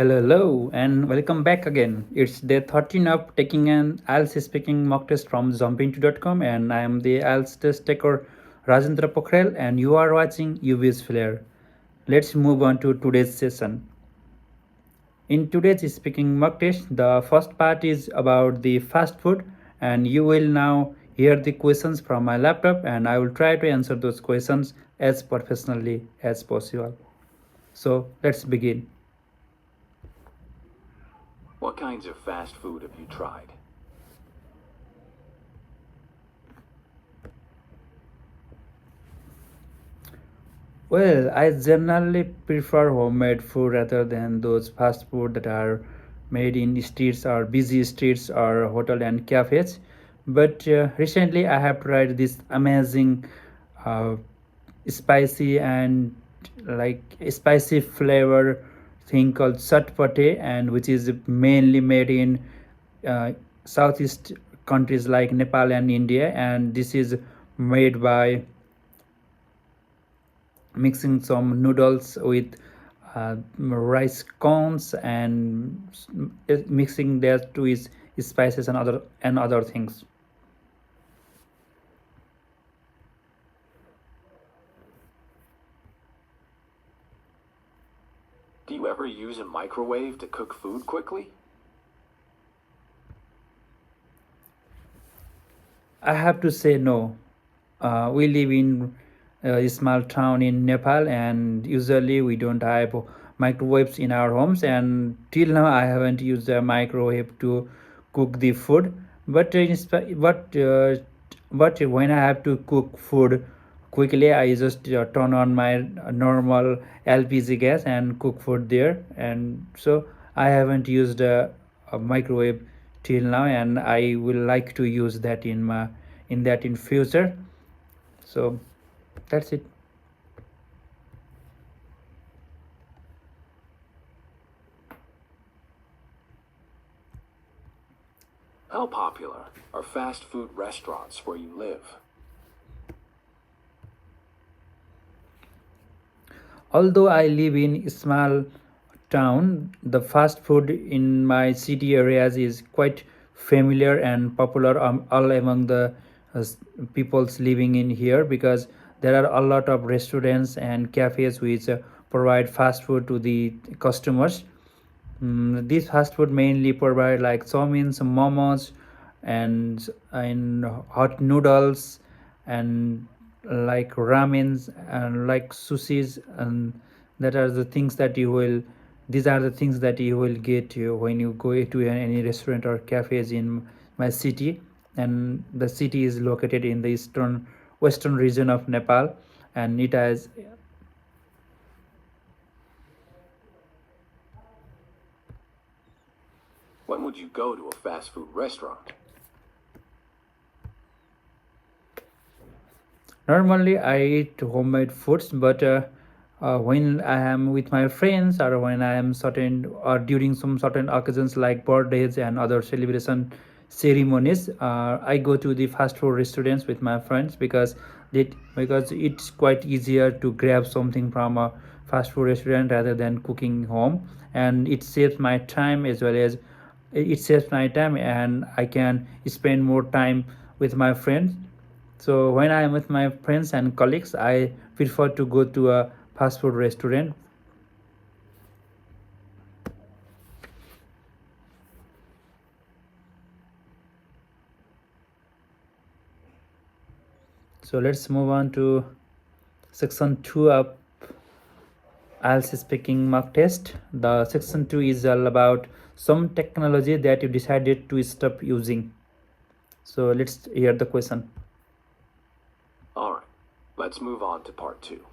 Hello, and welcome back again. It's day 13 of taking an IELTS speaking mock test from jumpinto.com, and I am the IELTS test taker Rajendra Pokhrel, and you are watching UV's Flare. Let's move on to today's session. In today's speaking mock test, the first part is about the fast food, and you will now hear the questions from my laptop, and I will try to answer those questions as professionally as possible. So let's begin. What kinds of fast food have you tried? Well, I generally prefer homemade food rather than those fast food that are made in streets or busy streets or hotel and cafes. But recently, I have tried this amazing, uh, spicy and like spicy flavor thing called satpate, and which is mainly made in uh, southeast countries like Nepal and India, and this is made by mixing some noodles with rice cones and mixing that with spices and other things. Do you ever use a microwave to cook food quickly? I have to say no. We live in a small town in Nepal, and usually we don't have microwaves in our homes. And till now, I haven't used a microwave to cook the food. But but when I have to cook food quickly, I just turn on my normal LPG gas and cook food there. And so I haven't used a microwave till now, and I will like to use that in future. So that's it. How popular are fast food restaurants where you live? Although I live in a small town, the fast food in my city areas is quite familiar and popular all among the peoples living in here, because there are a lot of restaurants and cafes which provide fast food to the customers. These fast food mainly provide like chowmins, momos, and hot noodles, and like ramens and like sushis, and that are the things that you will. These are the things that you will get when you go to any restaurant or cafes in my city, and the city is located in the eastern western region of Nepal, and it has. When would you go to a fast food restaurant? Normally, I eat homemade foods, but when I am with my friends, or when I am certain or during some certain occasions like birthdays and other celebration ceremonies, I go to the fast food restaurants with my friends, because it's quite easier to grab something from a fast food restaurant rather than cooking home, and it saves my time, and I can spend more time with my friends. So when I am with my friends and colleagues, I prefer to go to a fast food restaurant. So let's move on to section 2 of IELTS speaking mock test. The section 2 is all about some technology that you decided to stop using. So let's hear the question. Alright, let's move on to part 2.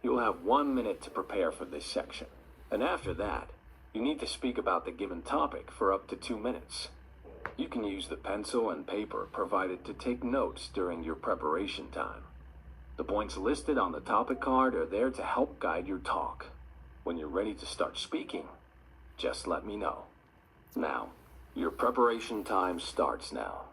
You'll have 1 minute to prepare for this section, and after that, you need to speak about the given topic for up to 2 minutes. You can use the pencil and paper provided to take notes during your preparation time. The points listed on the topic card are there to help guide your talk. When you're ready to start speaking, just let me know. Now, your preparation time starts now.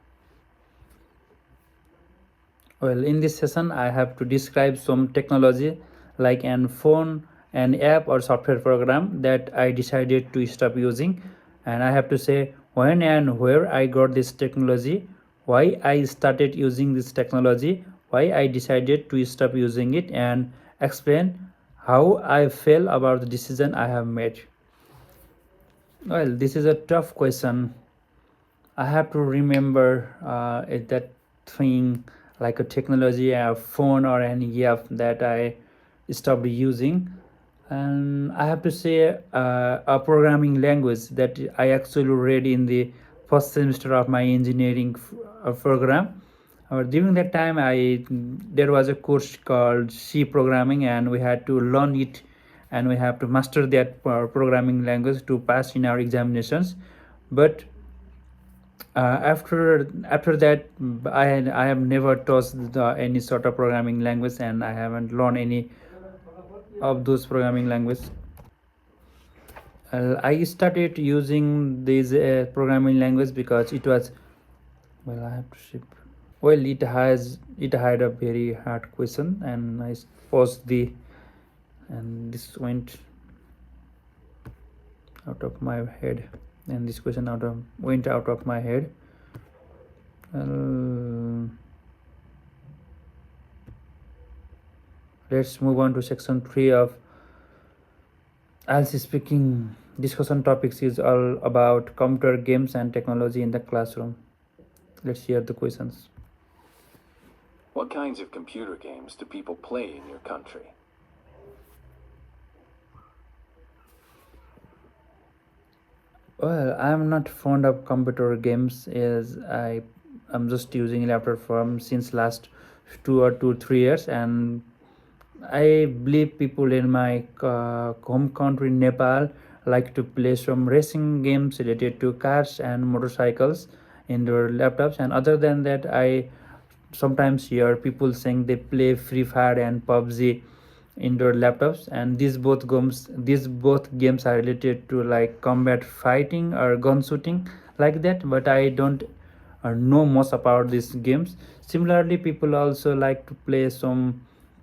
Well, in this session, I have to describe some technology like an phone an app or software program that I decided to stop using. And I have to say when and where I got this technology, why I started using this technology, why I decided to stop using it, and explain how I feel about the decision I have made. Well, this is a tough question. I have to remember that thing like a technology, a phone, or any app that I stopped using. And I have to say a programming language that I actually read in the first semester of my engineering program. During that time, I there was a course called C programming, and we had to learn it, and we have to master that programming language to pass in our examinations. But after that, I have never touched any sort of programming language, and I haven't learned any of those programming language. I started using this programming language because it was, well, I have to ship. Well, it had a very hard question, and I paused the, and this went out of my head, and this question went out of my head. Uh, let's move on to section 3 of IELTS speaking. Discussion topics is all about computer games and technology in the classroom. Let's hear the questions. What kinds of computer games do people play in your country? Well, I'm not fond of computer games as I'm just using laptop from since last 2 or 3 years, and I believe people in my home country Nepal like to play some racing games related to cars and motorcycles in their laptops. And other than that, I sometimes hear people saying they play Free Fire and PUBG in their laptops, and these both games are related to like combat fighting or gun shooting like that. But I don't know much about these games. Similarly, people also like to play some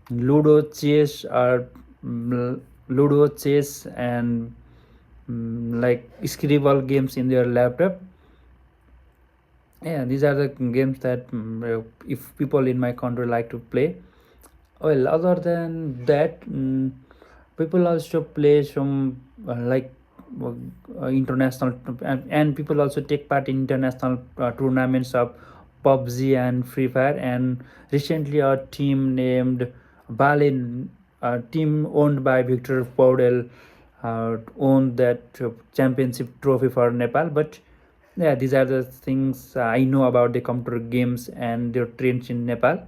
ludo chess or ludo chess and like scribble games in their laptop. Yeah, these are the games that if people in my country like to play. Well, other than that, people also play some international, and people also take part in international tournaments of PUBG and Free Fire. And recently, a team named Balin, a team owned by Victor Paudel, owned that championship trophy for Nepal. But yeah, these are the things I know about the computer games and their trends in Nepal.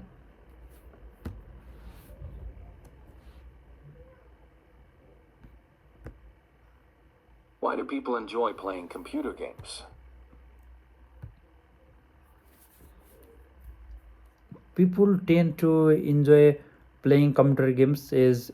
Why do people enjoy playing computer games? People tend to enjoy playing computer games as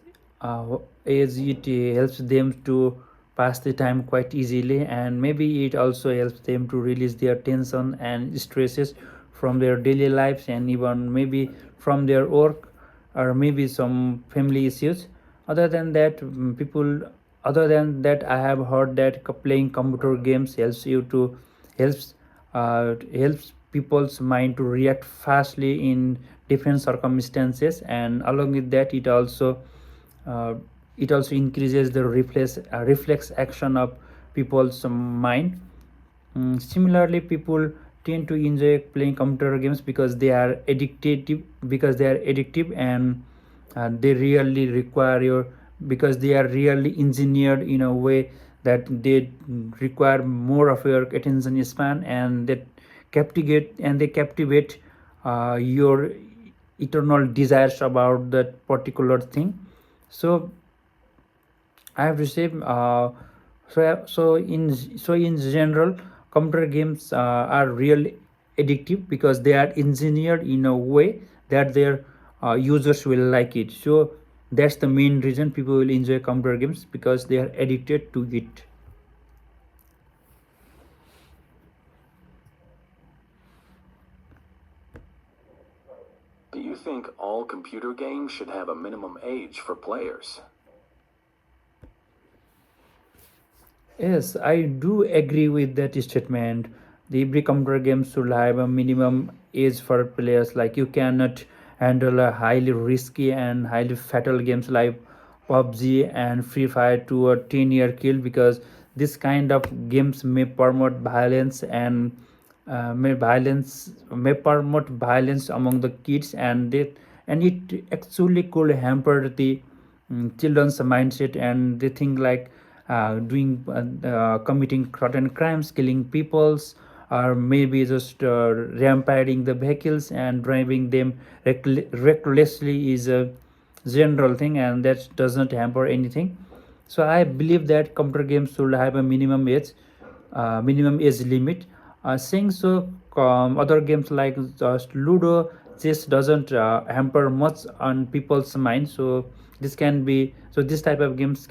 it helps them to pass the time quite easily, and maybe it also helps them to release their tension and stresses from their daily lives, and even maybe from their work, or maybe some family issues. Other than that, people other than that, I have heard that playing computer games helps helps people's mind to react fastly in different circumstances, and along with that, uh, it also increases the reflex action of people's mind. Similarly, people tend to enjoy playing computer games because they are addictive, and they really require your because they are really engineered in a way that they require more of your attention span, and they captivate your eternal desires about that particular thing. So I have to say, in general, computer games are really addictive because they are engineered in a way that their users will like it. So that's the main reason people will enjoy computer games, because they are addicted to it. Do you think all computer games should have a minimum age for players? Yes, I do agree with that statement. The every computer game should have a minimum age for players. Like you cannot handle a highly risky and highly fatal games like PUBG and Free Fire to a 10-year kill, because this kind of games may promote violence and may promote violence among the kids, and it actually could hamper the children's mindset, and they think like doing committing certain crimes, killing peoples, or maybe just rampaging the vehicles and driving them recklessly is a general thing, and that does not hamper anything. So I believe that computer games should have a minimum age limit. Saying so, other games like just Ludo, chess doesn't hamper much on people's mind. So this type of games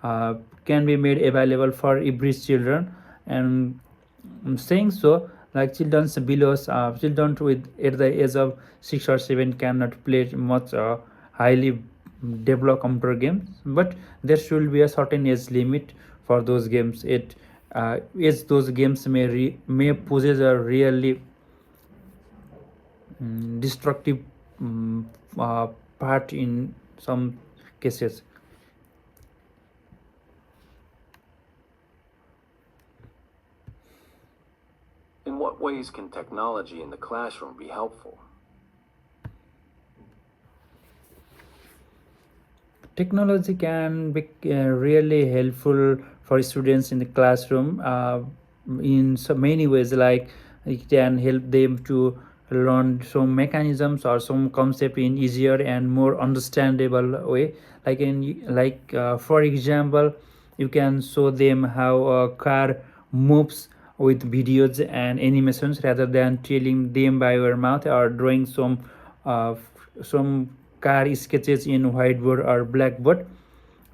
uh, can be made available for every children. And saying so, like children with at the age of 6 or 7 cannot play much highly developed computer games, but there should be a certain age limit for those games. It As those games may possess a really destructive um, uh, part in some cases. In what ways can technology in the classroom be helpful? Technology can be really helpful for students in the classroom in so many ways. Like it can help them to learn some mechanisms or some concept in easier and more understandable way. For example, you can show them how a car moves with videos and animations rather than telling them by your mouth, or drawing some car sketches in whiteboard or blackboard.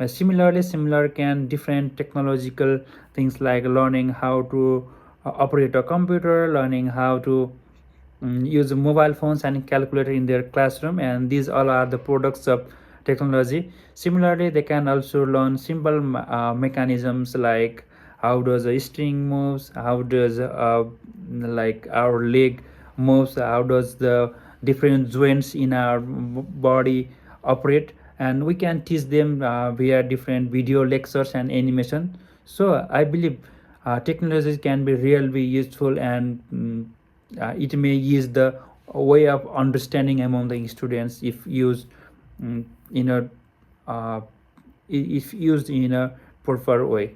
Similar can different technological things like learning how to operate a computer, learning how to use mobile phones and calculator in their classroom, and these all are the products of technology. Similarly, they can also learn simple mechanisms like how does a string moves, how does like our leg moves, how does the different joints in our body operate, and we can teach them via different video lectures and animation. So I believe technology can be really useful, and it may ease the way of understanding among the students if used mm, in a uh, if used in a proper way.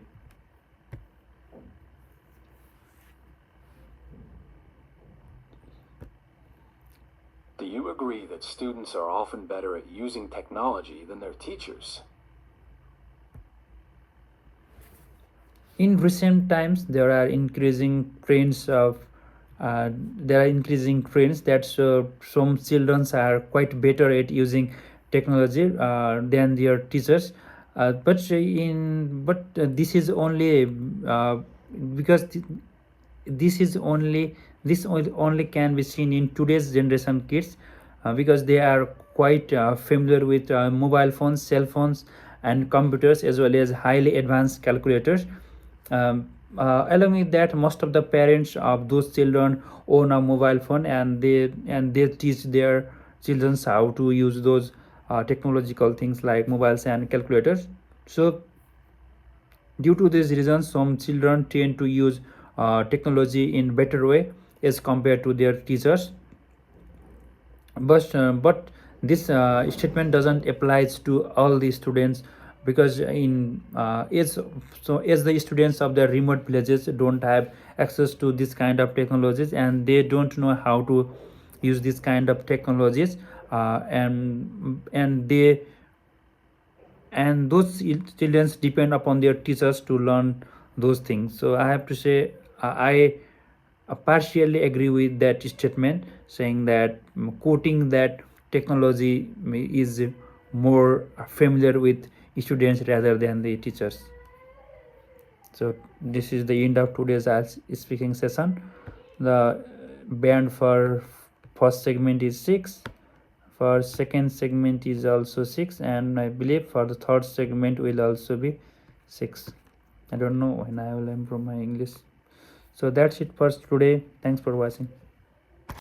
Do you agree that students are often better at using technology than their teachers? In recent times, there are increasing trends that some children are quite better at using technology than their teachers. But this is only because this is only this only can be seen in today's generation kids, because they are quite familiar with mobile phones, cell phones, and computers, as well as highly advanced calculators. Along with that, most of the parents of those children own a mobile phone, and they teach their children how to use those technological things like mobiles and calculators. So due to these reasons, some children tend to use technology in better way as compared to their teachers. But this statement doesn't apply to all the students, because in as the students of the remote villages don't have access to this kind of technologies, and they don't know how to use this kind of technologies, and those children depend upon their teachers to learn those things. So I have to say, I partially agree with that statement, saying that quoting that technology is more familiar with students rather than the teachers. So this is the end of today's speaking session. The band for first segment is 6, for second segment is also 6, and I believe for the third segment will also be 6. I don't know when I will improve my English. So that's it for today. Thanks for watching.